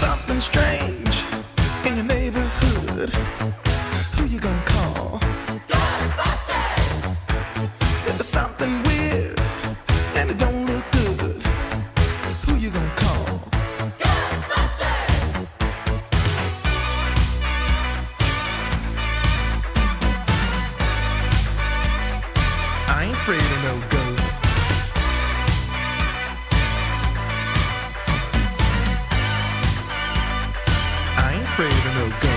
something strange in your neighborhood, who you gonna call? Ghostbusters! If there's something weird and it don't look good, who you gonna call? Ghostbusters! I ain't afraid of no ghosts. I ain't afraid of no ghosts.